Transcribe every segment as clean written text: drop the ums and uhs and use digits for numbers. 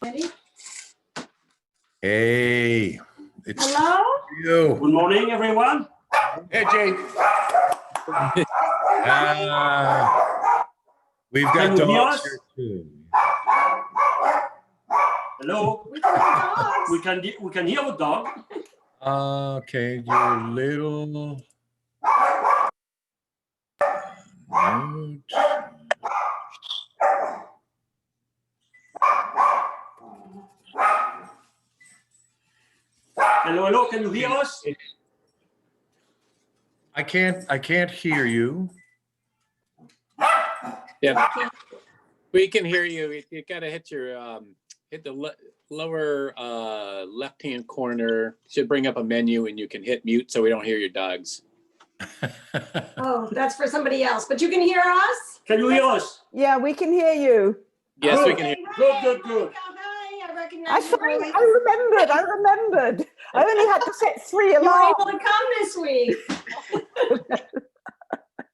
Ready? Hey, it's Hello? you. Good morning, everyone. Hey, Jay. We've got Can you hear dogs us? here too. Hello. We can hear dogs. We can hear the dog. Okay, you're a little mute. Hello, hello. Can you hear us? I can't hear you. Yeah, we can hear you. You gotta hit your hit the lower left-hand corner. Should bring up a menu, and you can hit mute so we don't hear your dogs. Oh, that's for somebody else, but you can hear us? Can you hear us? Yeah, we can hear you. Yes, we can hear. Good. Hi, I recognize I your finally, voice. I remembered. I only had to set 3 You were alarms. able to come this week.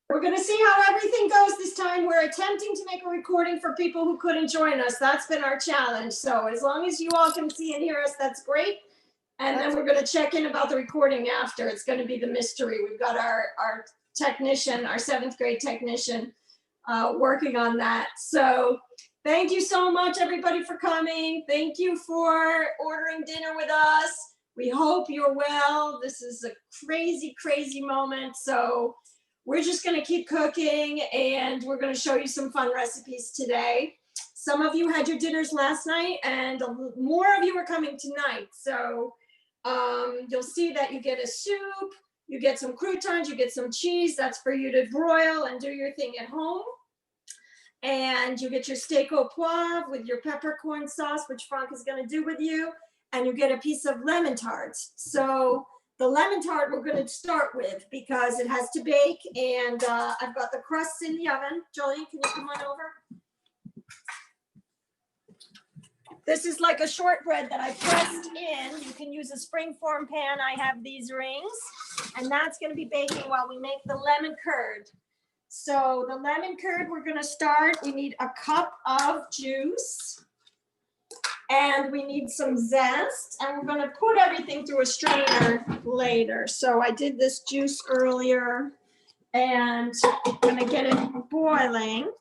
We're going to see how everything goes this time. We're attempting to make a recording for people who couldn't join us. That's been our challenge. So as long as you all can see and hear us, that's great. And then we're going to check in about the recording after. It's going to be the mystery. We've got our technician, our 7th grade technician, working on that. So thank you so much, everybody, for coming. Thank you for ordering dinner with us. We hope you're well. This is a crazy, crazy moment. So we're just going to keep cooking, and we're going to show you some fun recipes today. Some of you had your dinners last night, and more of you are coming tonight. So you'll see that you get a soup, you get some croutons, you get some cheese. That's for you to broil and do your thing at home. And you get your steak au poivre with your peppercorn sauce, which Frank is going to do with you. And you get a piece of lemon tart. So the lemon tart we're going to start with because it has to bake. And I've got the crusts in the oven. Jolene, can you come on over? This is like a shortbread that I pressed in. You can use a springform pan. I have these rings. And that's going to be baking while we make the lemon curd. So the lemon curd, we're going to start. We need a cup of juice. And we need some zest. And we're going to put everything through a strainer later. So I did this juice earlier. And I'm going to get it boiling.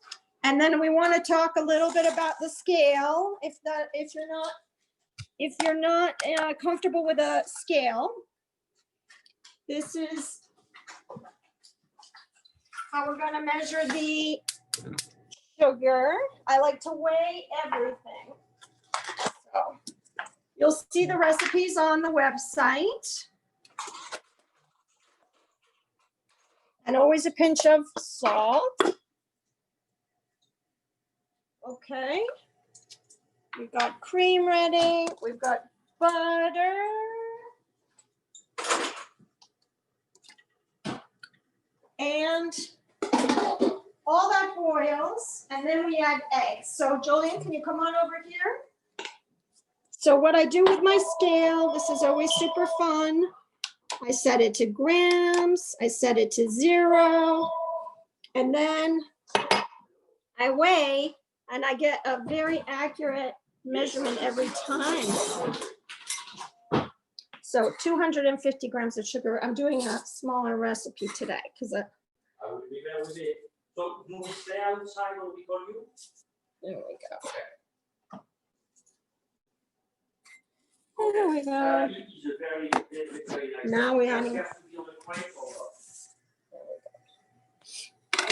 And then we want to talk a little bit about the scale. If you're not comfortable with a scale, this is how we're going to measure the sugar. I like to weigh everything. So you'll see the recipes on the website. And always a pinch of salt. Okay. We've got cream ready. We've got butter. And all that boils, and then we add eggs. So Jolene, can you come on over here? So what I do with my scale, this is always super fun. I set it to grams, I set it to 0, and then I weigh, and I get a very accurate measurement every time. So 250 grams of sugar. I'm doing a smaller recipe today because I will be there with it. So do we stay outside when we call you? there we go. There we go. He's a very nice. Now we have. He has to be on the crate for us.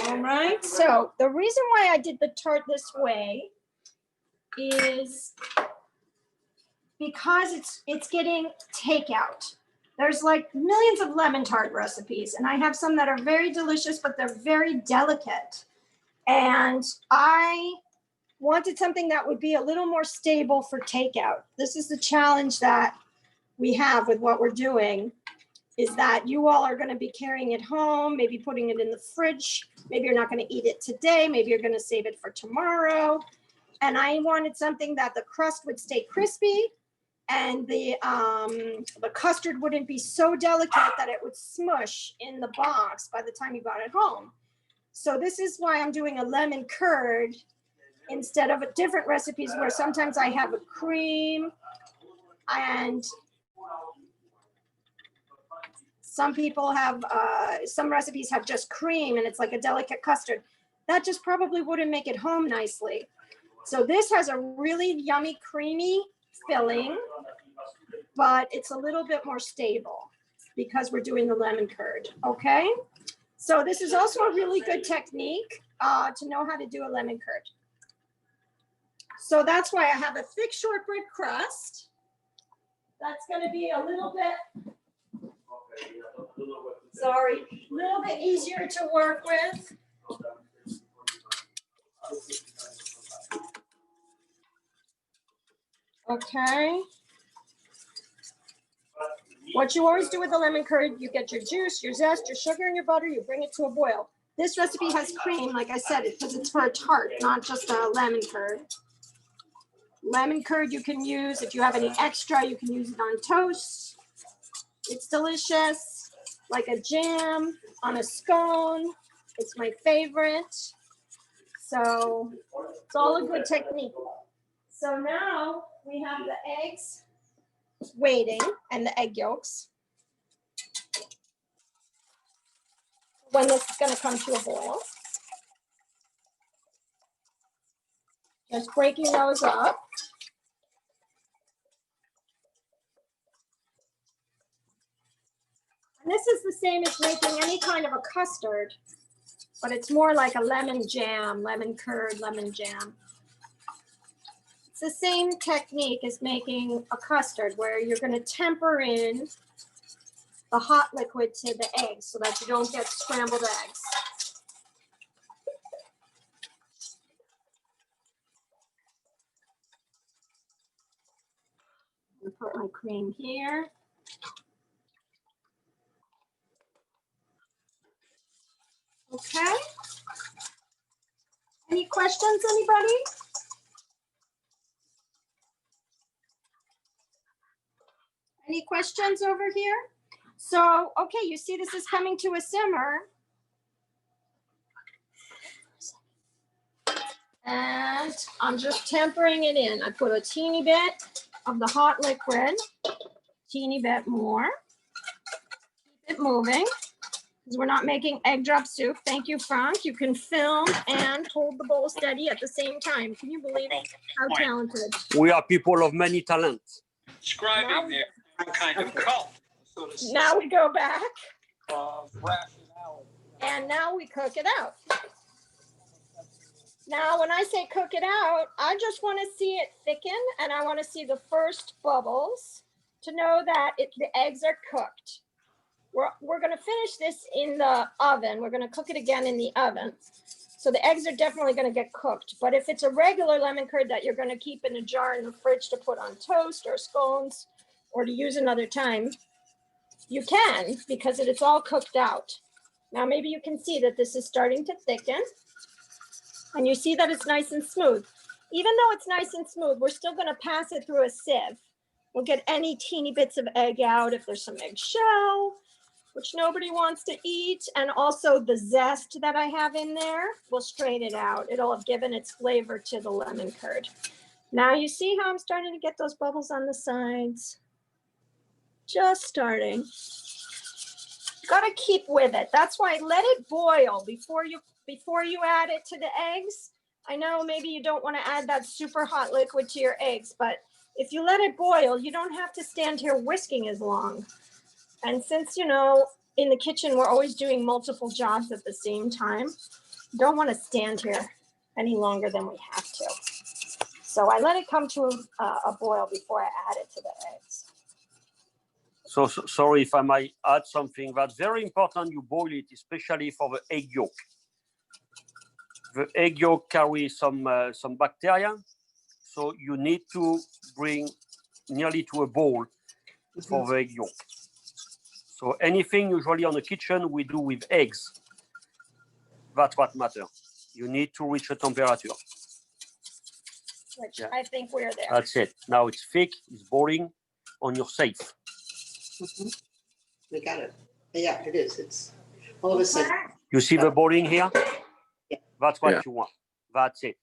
All right, so the reason why I did the tart this way is because it's getting takeout. There's like millions of lemon tart recipes, and I have some that are very delicious, but they're very delicate. And I wanted something that would be a little more stable for takeout. This is the challenge that we have with what we're doing, is that you all are going to be carrying it home, maybe putting it in the fridge. Maybe you're not going to eat it today. Maybe you're going to save it for tomorrow. And I wanted something that the crust would stay crispy and the custard wouldn't be so delicate that it would smush in the box by the time you got it home. So this is why I'm doing a lemon curd instead of different recipes where sometimes I have a cream and some people have, some recipes have just cream and it's like a delicate custard. That just probably wouldn't make it home nicely. So this has a really yummy, creamy filling, but it's a little bit more stable because we're doing the lemon curd, okay? So this is also a really good technique to know how to do a lemon curd. So that's why I have a thick shortbread crust. That's gonna be a little bit, sorry, a little bit easier to work with. Okay. What you always do with the lemon curd, you get your juice, your zest, your sugar, and your butter, you bring it to a boil. This recipe has cream, like I said, because it's for a tart, not just a lemon curd. Lemon curd you can use, if you have any extra, you can use it on toast. It's delicious, like a jam on a scone. It's my favorite. So it's all a good technique. So now we have the eggs waiting and the egg yolks. When this is going to come to a boil. Just breaking those up. And this is the same as making any kind of a custard, but it's more like a lemon jam, lemon curd, lemon jam. It's the same technique as making a custard where you're going to temper in the hot liquid to the eggs so that you don't get scrambled eggs. I'm gonna put my cream here. Okay. Any questions, anybody? Any questions over here? So, okay, you see this is coming to a simmer. And I'm just tempering it in. I put a teeny bit of the hot liquid, teeny bit more. Keep it moving, because we're not making egg drop soup. Thank you, Frank. You can film and hold the bowl steady at the same time. Can you believe how talented? We are people of many talents. Describing their kind of cult. Now we go back. And now we cook it out. Now, when I say cook it out, I just want to see it thicken and I want to see the first bubbles to know that the eggs are cooked. We're going to finish this in the oven. We're going to cook it again in the oven. So the eggs are definitely going to get cooked. But if it's a regular lemon curd that you're going to keep in a jar in the fridge to put on toast or scones or to use another time, you can, because it's all cooked out. Now, maybe you can see that this is starting to thicken. And you see that it's nice and smooth. Even though it's nice and smooth, we're still going to pass it through a sieve. We'll get any teeny bits of egg out if there's some eggshell, which nobody wants to eat. And also the zest that I have in there, we'll strain it out. It'll have given its flavor to the lemon curd. Now you see how I'm starting to get those bubbles on the sides? Just starting. Got to keep with it. That's why let it boil before you add it to the eggs. I know maybe you don't want to add that super hot liquid to your eggs, but if you let it boil, you don't have to stand here whisking as long. And since, you know, in the kitchen, we're always doing multiple jobs at the same time, don't want to stand here any longer than we have to. So I let it come to a boil before I add it to the eggs. So sorry if I might add something. That's very important you boil it, especially for the egg yolk. The egg yolk carries some bacteria, so you need to bring nearly to a bowl for the egg yolk. So anything usually on the kitchen we do with eggs, that's what matters. You need to reach a temperature. Which I think we're there. That's it. Now it's thick, it's boiling, on your safe. We got it. Yeah, it is. It's all of a sudden. You see the boiling here? Yeah. That's what Yeah. you want. That's it.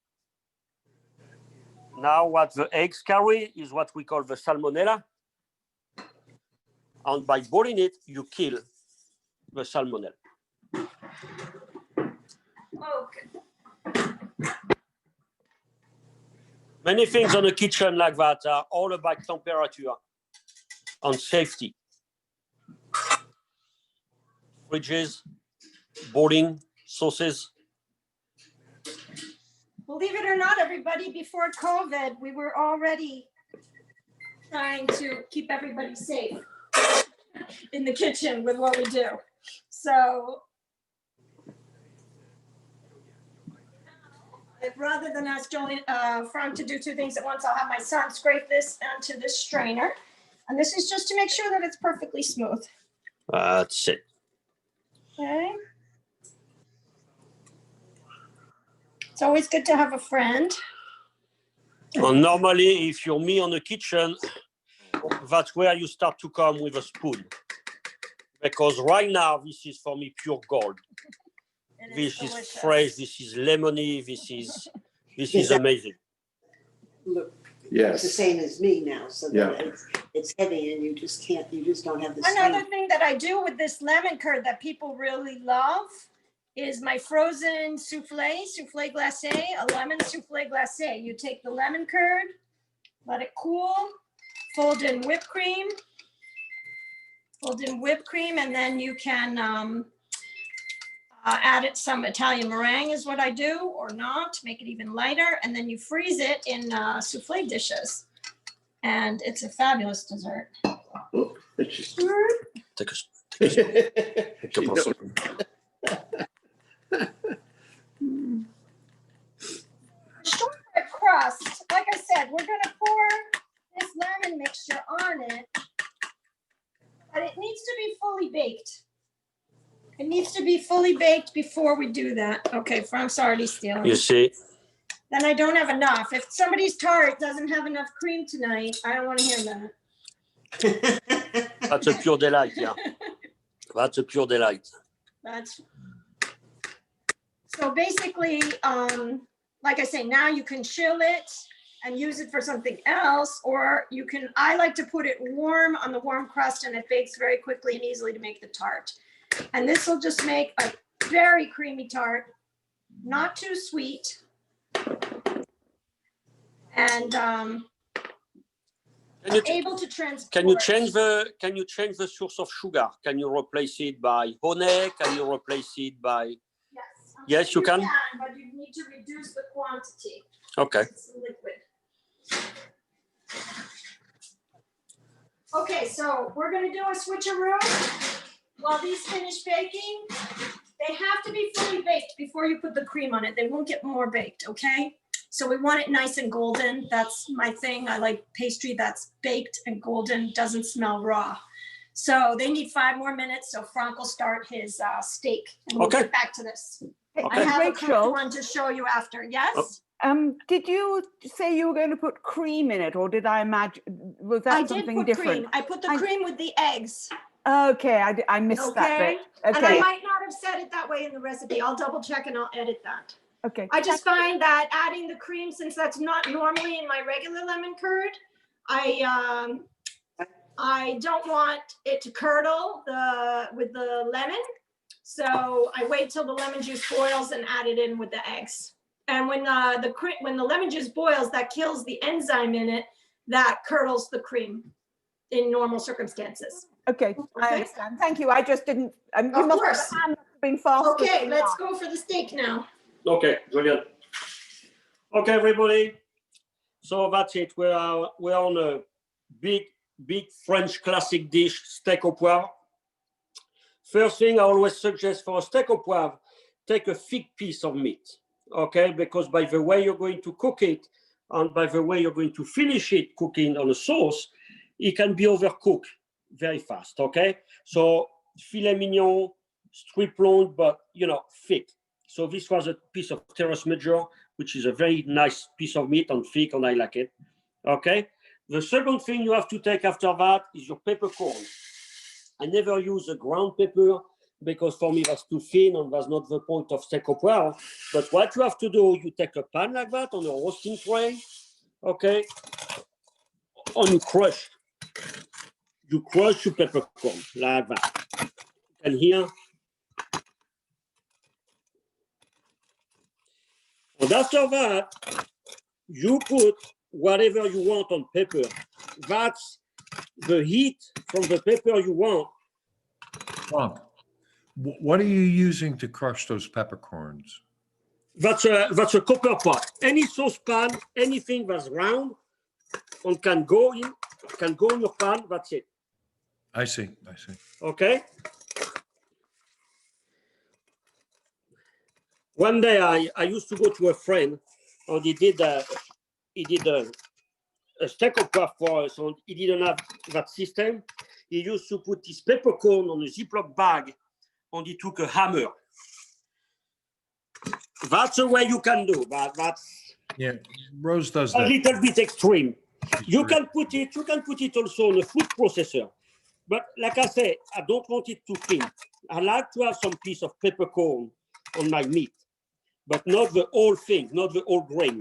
Now what the eggs carry is what we call the salmonella. And by boiling it, you kill the salmonella. Okay. Many things on the kitchen like that are all about temperature and safety. Fridges, boiling, sauces. Believe it or not, everybody, before COVID, we were already trying to keep everybody safe in the kitchen with what we do. So rather than ask Frank to do two things at once, I'll have my son scrape this onto this strainer. And this is just to make sure that it's perfectly smooth. That's it. Okay. It's always good to have a friend. And normally, if you're me on the kitchen, that's where you start to come with a spoon. Because right now, this is for me pure gold. This is fresh, this is lemony, this is amazing. Look, it's the Yes. same as me now, so Yeah. that it's heavy and you just don't have the Another strength. thing that I do with this lemon curd that people really love is my frozen souffle glacé, a lemon souffle glacé. You take the lemon curd, let it cool, fold in whipped cream, and then you can add it some Italian meringue is what I do, or not, make it even lighter, and then you freeze it in souffle dishes. And it's a fabulous dessert. Take a couple of spoons. Shortbread crust, like I said, we're gonna pour this lemon mixture on it, but it needs to be fully baked. It needs to be fully baked before we do that. Okay, Frank's already stealing. You see? Then I don't have enough. If somebody's tart doesn't have enough cream tonight, I don't want to hear that. That's a pure delight, yeah. That's a pure delight. That's so basically, like I say, now you can chill it and use it for something else, or you can, I like to put it warm on the warm crust and it bakes very quickly and easily to make the tart. And this will just make a very creamy tart, not too sweet. And able to transport. Can you change the source of sugar? Can you replace it by honey? Can you replace it by? Yes. Yes, you can. But you need to reduce the quantity. Okay. It's liquid. Okay, so we're gonna do a switcheroo. While these finish baking, they have to be fully baked before you put the cream on it. They won't get more baked, okay? So we want it nice and golden. That's my thing. I like pastry that's baked and golden, doesn't smell raw. So they need 5 more minutes. So Frank will start his steak. And we'll get back to this. I have a cooked one to show you after. Yes? Did you say you were going to put cream in it, or did I imagine, was that something different? Cream. I put the cream with the eggs. Okay, I missed that bit. And I Okay, might not have said it that way in the recipe. I'll double check and I'll edit that. okay. I just find that adding the cream, since that's not normally in my regular lemon curd, I don't want it to curdle with the lemon. So I wait till the lemon juice boils and add it in with the eggs. And when the lemon juice boils, that kills the enzyme in it that curdles the cream in normal circumstances. Okay, I understand. Thank you. I just didn't. You must have been fast. Okay, let's go for the steak now. Okay, brilliant. Okay, everybody. So that's it. We're on a big French classic dish, steak au poivre. First thing I always suggest for a steak au poivre, take a thick piece of meat. Okay, because by the way you're going to cook it and by the way you're going to finish it cooking on a sauce, it can be overcooked very fast. Okay, so filet mignon, strip loin, but thick. So this was a piece of terrace major, which is a very nice piece of meat and thick, and I like it. Okay. The second thing you have to take after that is your peppercorn. I never use a ground pepper because for me that's too thin and that's not the point of steak au poivre. But what you have to do, you take a pan like that on a roasting tray. Okay, on you crush your peppercorn like that. And here, and after that, you put whatever you want on pepper. That's the heat from the pepper you want. Frank, what are you using to crush those peppercorns? That's a copper pot. Any saucepan, anything that's round and can go in your pan. That's it. I see. Okay. One day I used to go to a friend, and he did a stack of puff for us, and he didn't have that system. He used to put his peppercorn on a Ziploc bag, and he took a hammer. That's the way you can do, but that's Rose does a that. little bit extreme. You can put it also on a food processor. But like I say, I don't want it too thin. I like to have some piece of peppercorn on my meat, but not the whole thing, not the whole grain.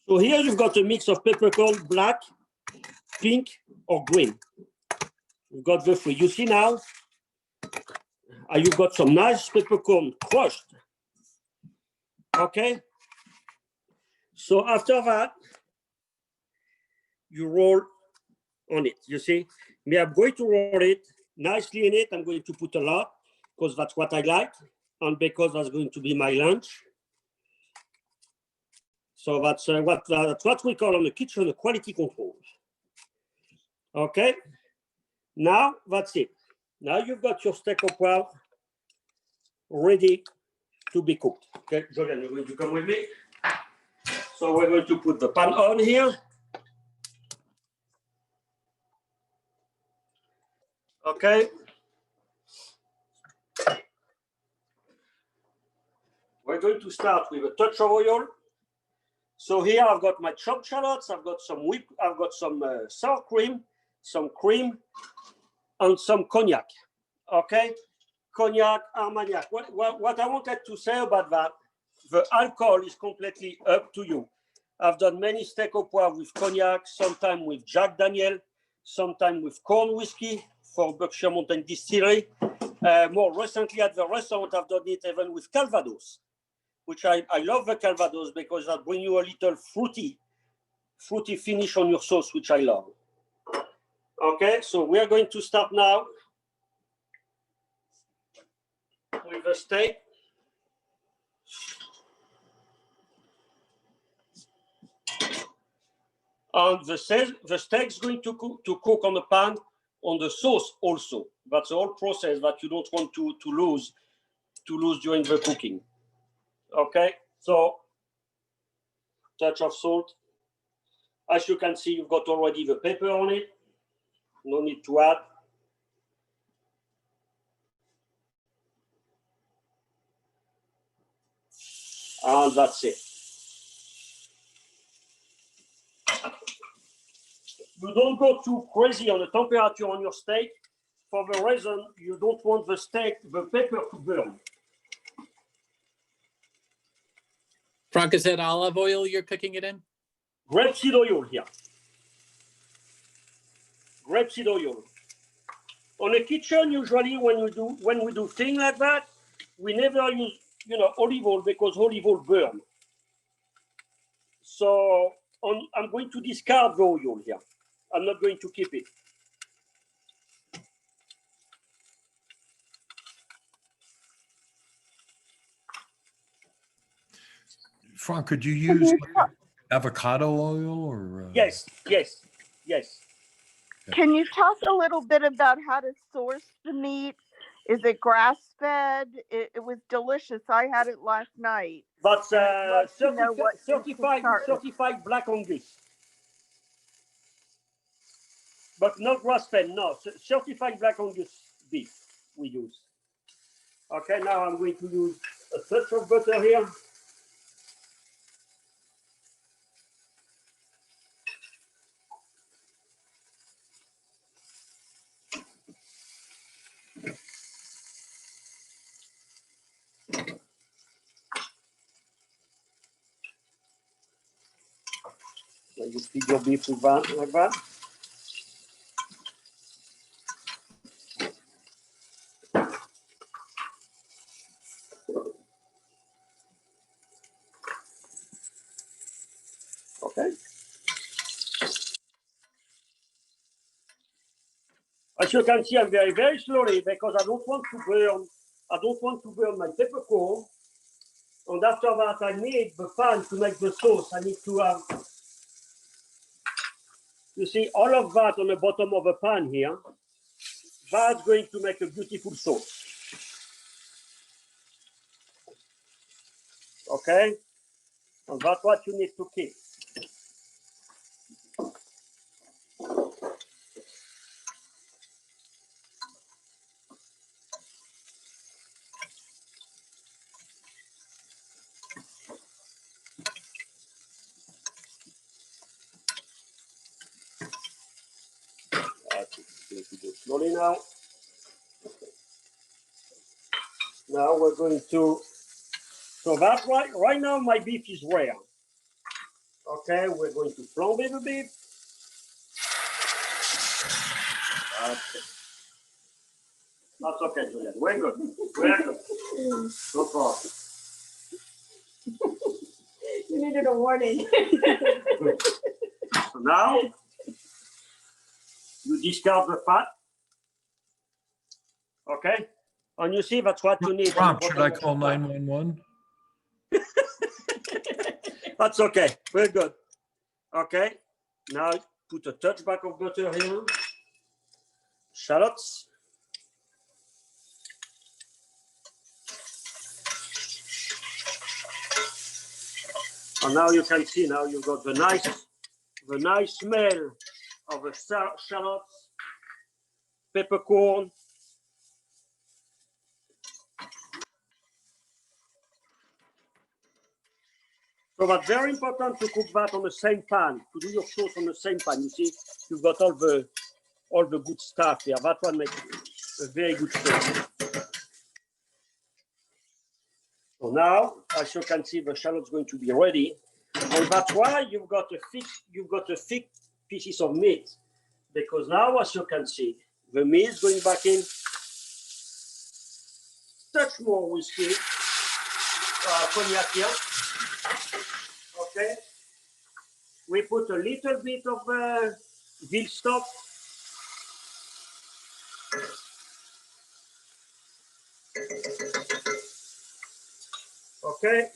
So here you've got a mix of peppercorn, black, pink, or green. You've got the three. You see now, you've got some nice peppercorn crushed. Okay? So after that, you roll on it, you see? Me, I'm going to roll it nicely in it. I'm going to put a lot because that's what I like and because that's going to be my lunch. So that's what we call on the kitchen the quality control. Okay, now that's it. Now you've got your steak au poivre ready to be cooked. Okay, Julian, you're going to come with me. So we're going to put the pan on here. Okay. We're going to start with a touch of oil. So here I've got my chopped shallots, I've got some sour cream, some cream, and some cognac. Okay, cognac, Armagnac. What I wanted to say about that, the alcohol is completely up to you. I've done many steak au poivre with cognac, sometimes with Jack Daniel, sometimes with corn whiskey for Berkshire Mountain Distillery. More recently at the restaurant, I've done it even with Calvados, which I love the Calvados because that brings you a little fruity finish on your sauce, which I love. Okay, so we are going to start now with the steak. And the steak is going to cook on the pan on the sauce also. That's the whole process that you don't want to lose during the cooking. Okay, so touch of salt. As you can see, you've got already the pepper on it. No need to add. And that's it. You don't go too crazy on the temperature on your steak for the reason you don't want the pepper to burn. Frank, is that olive oil you're cooking it in? Grapeseed oil here. Grapeseed oil. On the kitchen, usually when we do things like that, we never use olive oil because olive oil burn. So I'm going to discard the oil here. I'm not going to keep it. Frank, could you use avocado oil or? Yes. Can you talk a little bit about how to source the meat? Is it grass-fed? It was delicious. I had it last night. That's certified black Angus. But not grass-fed, no. Certified black Angus beef we use. Okay, now I'm going to use a touch of butter here. You feed your beef with that, like that. Okay. As you can see, I'm very, very slowly because I don't want to burn my peppercorn. And after that, I need the pan to make the sauce. I need to have, you see, all of that on the bottom of the pan here. That's going to make a beautiful sauce. Okay? And that's what you need to keep. Need to go slowly now. Now we're going to, so that right now my beef is rare. Okay, we're going to flambe the beef. That's okay, Julian. We're good. We're good. No problem. You needed a warning. So now you discard the fat. Okay? And you see that's what you need. Rob, should I call 911? That's okay. We're good. Okay. Now put a touch back of butter here. Shallots. And now you can see, now you've got the nice smell of the shallots, peppercorn. So that's very important to cook that on the same pan, to do your sauce on the same pan. You see, you've got all the good stuff here. That one makes a very good sauce. So now, as you can see, the shallot's going to be ready. And that's why you've got a thick pieces of meat. Because now, as you can see, the meat is going back in. Touch more whiskey, cognac here. Okay. We put a little bit of veal stock. Okay.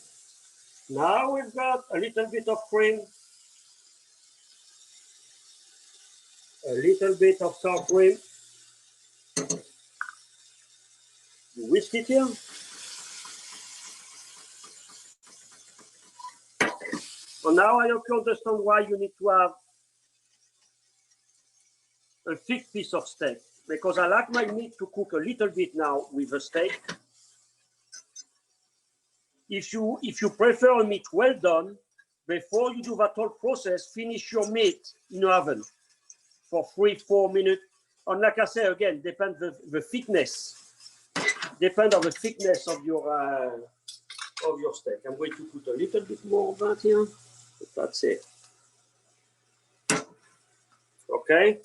Now we've got a little bit of cream, a little bit of sour cream, the whiskey here. So now I hope you understand why you need to have a thick piece of steak, because I like my meat to cook a little bit now with the steak. If you prefer a meat well done, before you do that whole process, finish your meat in the oven for 3-4 minutes. And like I say again, depends the thickness. Depend on the thickness of your steak. I'm going to put a little bit more of that here. That's it. Okay.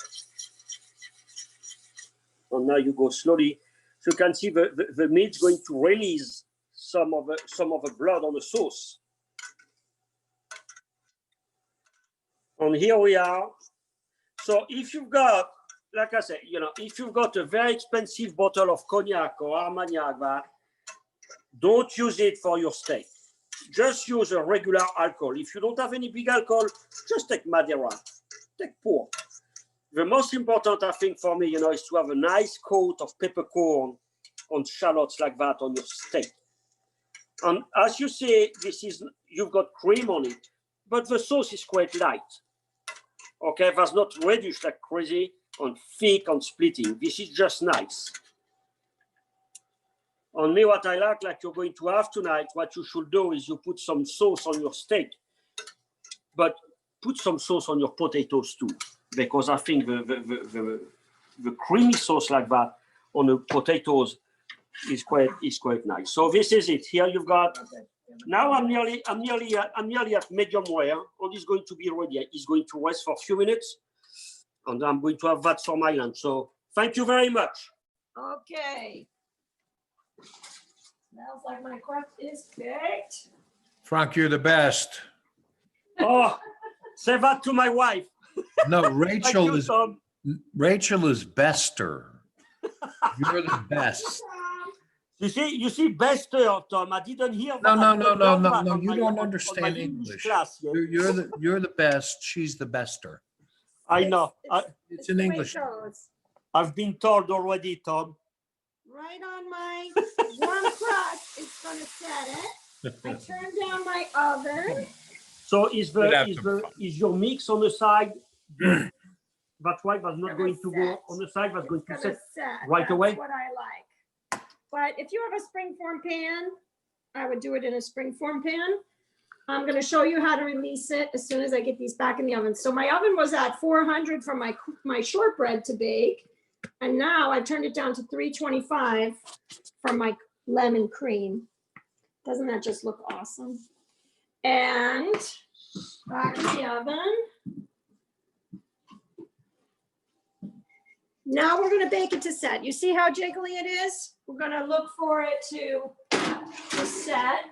And now you go slowly. So you can see the meat's going to release some of the blood on the sauce. And here we are. So if you've got, like I said, if you've got a very expensive bottle of cognac or Armagnac, don't use it for your steak. Just use a regular alcohol. If you don't have any big alcohol, just take Madeira, take port. The most important, I think, for me, is to have a nice coat of peppercorn on shallots like that on your steak. And as you see, you've got cream on it, but the sauce is quite light. Okay, that's not reduced like crazy and thick and splitting. This is just nice. On me, what I like you're going to have tonight, what you should do is you put some sauce on your steak, but put some sauce on your potatoes too, because I think the creamy sauce like that on the potatoes is quite nice. So this is it. Here you've got Now I'm nearly at medium rare. All is going to be ready. It's going to rest for a few minutes, and I'm going to have that for my lunch. So thank you very much. Okay. Smells like my crust is baked. Frank, you're the best. Oh, say that to my wife. No, Thank Rachel you, is Tom. bester. You're the best. You see, bester, Tom. I didn't hear that. No, I no, didn't no, learn no, that no. on You my- don't on my understand English. class. Yeah. You're the best. She's the bester. I know. It's in the way it English. goes. I've been told already, Tom. Right on my warm crust, it's gonna set it. I turn down my oven. So We'll have some fun. is your mix on the side? That's right. That's not Gonna going to go set. on the side. That's going It's to gonna set. set. right That's away? what I like. But if you have a springform pan, I would do it in a springform pan. I'm gonna show you how to release it as soon as I get these back in the oven. So my oven was at 400 for my shortbread to bake. And now I've turned it down to 325 for my lemon cream. Doesn't that just look awesome? And back in the oven. Now we're gonna bake it to set. You see how jiggly it is? We're gonna look for it to set.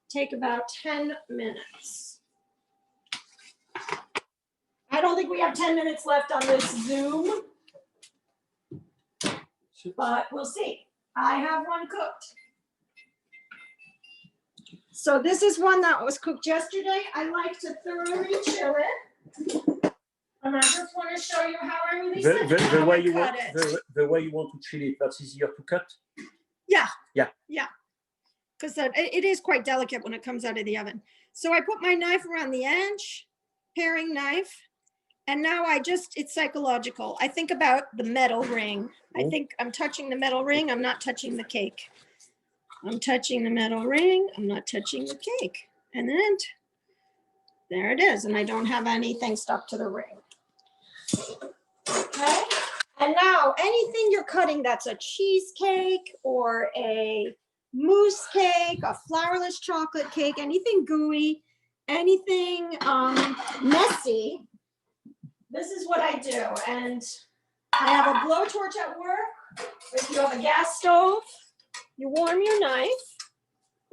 Take about 10 minutes. I don't think we have 10 minutes left on this Zoom, but we'll see. I have one cooked. So this is one that was cooked yesterday. I like to thoroughly chill it. And I just want to show you how I release it. The way you Cut want it. the way you want to chill it, that's easier to cut. Because it is quite delicate when it comes out of the oven. So I put my knife around the edge, paring knife, and now it's psychological. I think about the metal ring. I think I'm touching the metal ring. I'm not touching the cake. I'm touching the metal ring. I'm not touching the cake. And then there it is. And I don't have anything stuck to the ring. Okay. And now anything you're cutting that's a cheesecake or a mousse cake, a flourless chocolate cake, anything gooey, anything messy, this is what I do. And I have a blowtorch at work. If you have a gas stove, you warm your knife,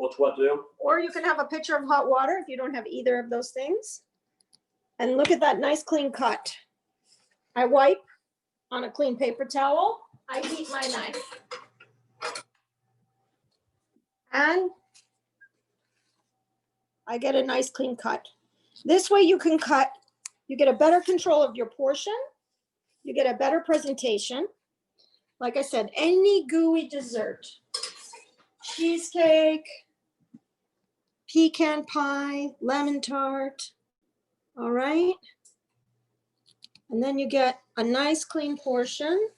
Hot water. or you can have a pitcher of hot water if you don't have either of those things. And look at that nice clean cut. I wipe on a clean paper towel. I heat my knife. And I get a nice clean cut. This way you can cut, you get a better control of your portion. You get a better presentation. Like I said, any gooey dessert, cheesecake, pecan pie, lemon tart, all right? And then you get a nice clean portion.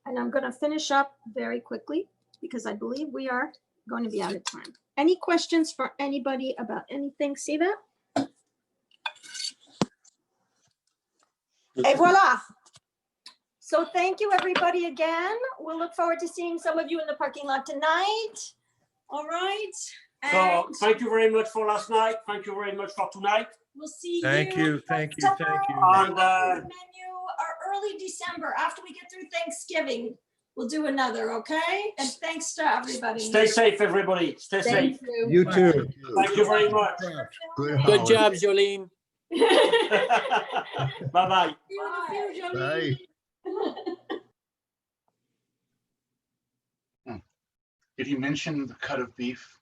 And I'm gonna finish up very quickly because I believe we are going to be out of time. Any questions for anybody about anything, Siva? Et voila. So thank you, everybody, again. We'll look forward to seeing some of you in the parking lot tonight. All right. So And thank you very much for last night. Thank you very much for tonight. we'll see Thank you, thank you, thank you. And Menu or early December, after we get through Thanksgiving, we'll do another, okay? And thanks to everybody. stay safe, everybody. Stay safe. Thank you. You too. Thank you very much. Good job, Jolene. Bye-bye. Bye. Did you mention the cut of beef?